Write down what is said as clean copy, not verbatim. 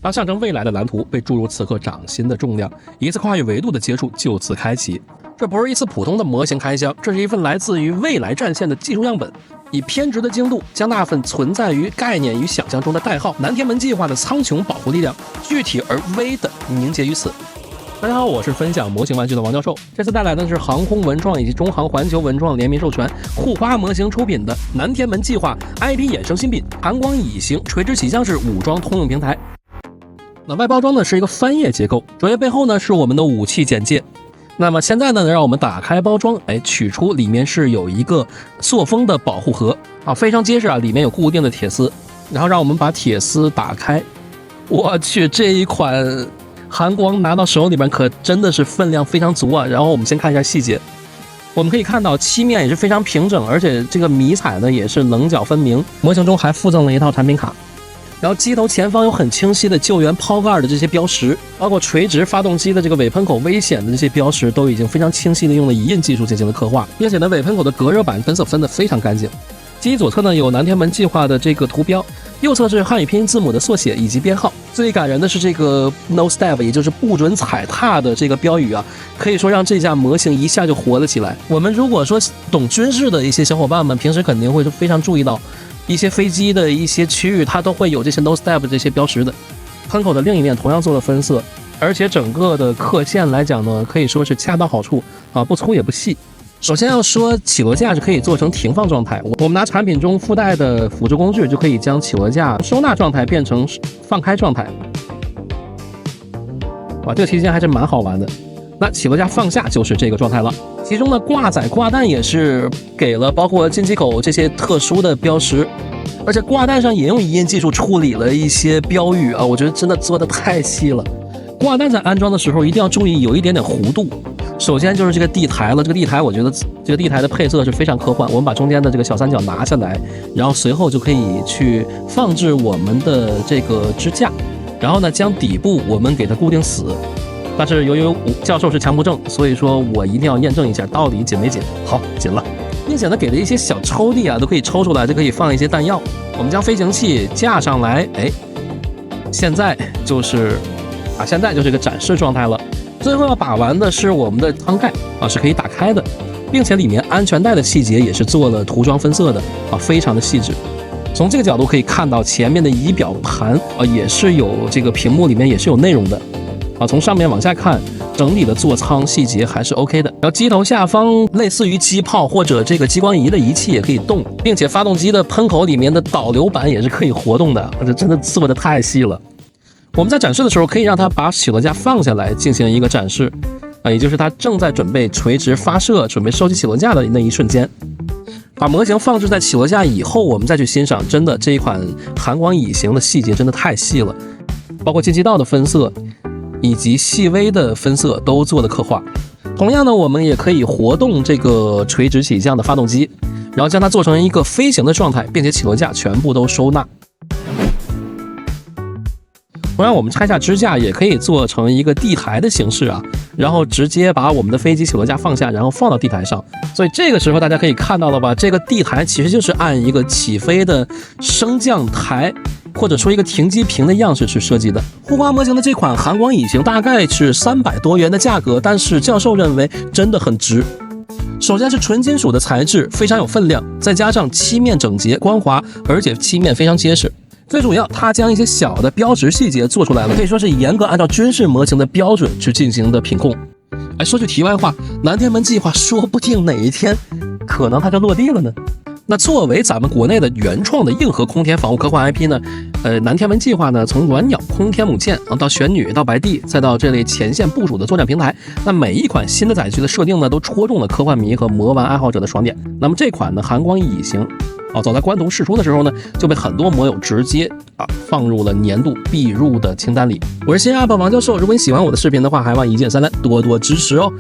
当象征未来的蓝图被注入此刻掌心的重量，一次跨越维度的接触就此开启。这不是一次普通的模型开箱，这是一份来自于未来战线的技术样本，以偏执的精度将那份存在于概念与想象中的代号南天门计划的苍穹保护力量具体而微的凝结于此。大家好，我是分享模型玩具的王教授。这次带来的是航空文创以及中航环球文创联名授权，护花模型出品的南天门计划 IP 衍生新品寒光蚁形垂直起降式武装通用平台。那外包装呢是一个翻页结构，主页背后呢是我们的武器简介。那么现在呢，让我们打开包装，取出里面是有一个塑封的保护盒啊，非常结实啊，里面有固定的铁丝。然后让我们把铁丝打开，我去，这一款寒光拿到手里边可真的是分量非常足啊。然后我们先看一下细节，我们可以看到漆面也是非常平整，而且这个迷彩呢也是棱角分明。模型中还附赠了一套产品卡。然后机头前方有很清晰的救援抛盖的这些标识，包括垂直发动机的这个尾喷口危险的这些标识都已经非常清晰的用了移印技术进行了刻画，并且呢尾喷口的隔热板本色分得非常干净。机左侧呢有南天门计划的这个图标，右侧是汉语拼音字母的缩写以及编号。最感人的是这个 No Step， 也就是不准踩踏的这个标语啊，可以说让这架模型一下就活了起来。我们如果说懂军事的一些小伙伴们，平时肯定会非常注意到一些飞机的一些区域，它都会有这些 No Step 这些标识的。喷口的另一面同样做了分色，而且整个的刻线来讲呢，可以说是恰到好处啊，不粗也不细。首先要说起落架是可以做成停放状态，我们拿产品中附带的辅助工具就可以将起落架收纳状态变成放开状态。哇，这个期间还是蛮好玩的。那起落架放下就是这个状态了。其中呢，挂载挂弹也是给了包括进气口这些特殊的标识，而且挂弹上也用移印技术处理了一些标语啊，我觉得真的做的太细了。挂弹在安装的时候一定要注意有一点点弧度。首先就是这个地台了，这个地台我觉得这个地台的配色是非常科幻。我们把中间的这个小三角拿下来，然后随后就可以去放置我们的这个支架，然后呢将底部我们给它固定死。但是由于教授是强迫症，所以说我一定要验证一下到底紧没紧。好，紧了，并且呢给了一些小抽屉啊，都可以抽出来，就可以放一些弹药。我们将飞行器架上来，现在就是一个展示状态了。最后要把玩的是我们的舱盖啊，是可以打开的，并且里面安全带的细节也是做了涂装分色的啊，非常的细致。从这个角度可以看到前面的仪表盘啊，也是有这个屏幕里面也是有内容的啊。从上面往下看，整体的座舱细节还是 OK 的。然后机头下方类似于机炮或者这个激光仪的仪器也可以动，并且发动机的喷口里面的导流板也是可以活动的，这真的做的太细了。我们在展示的时候可以让它把起落架放下来进行一个展示啊，也就是它正在准备垂直发射准备收起起落架的那一瞬间。把模型放置在起落架以后，我们再去欣赏，真的这一款寒光蚁形的细节真的太细了，包括进气道的分色以及细微的分色都做了刻画。同样呢，我们也可以活动这个垂直起降的发动机，然后将它做成一个飞行的状态，并且起落架全部都收纳。同样我们拆下支架也可以做成一个地台的形式啊，然后直接把我们的飞机起落架放下，然后放到地台上。所以这个时候大家可以看到了吧，这个地台其实就是按一个起飞的升降台或者说一个停机坪的样式去设计的。护花模型的这款寒光蚁形大概是300多元的价格，但是教授认为真的很值。首先是纯金属的材质，非常有分量，再加上漆面整洁光滑，而且漆面非常结实。最主要，它将一些小的标识细节做出来了，可以说是严格按照军事模型的标准去进行的品控。说句题外话，南天门计划说不定哪一天可能它就落地了呢。那作为咱们国内的原创的硬核空天防务科幻 IP 呢，南天门计划呢，从鸾鸟、空天母舰到玄女到白帝，再到这类前线部署的作战平台，那每一款新的载具的设定呢，都戳中了科幻迷和魔玩爱好者的爽点。那么这款呢，寒光蚁形早在官图释出的时候呢，就被很多摩友直接放入了年度必入的清单里。我是新 UP 王教授，如果你喜欢我的视频的话，还望一键3连，多多支持哦。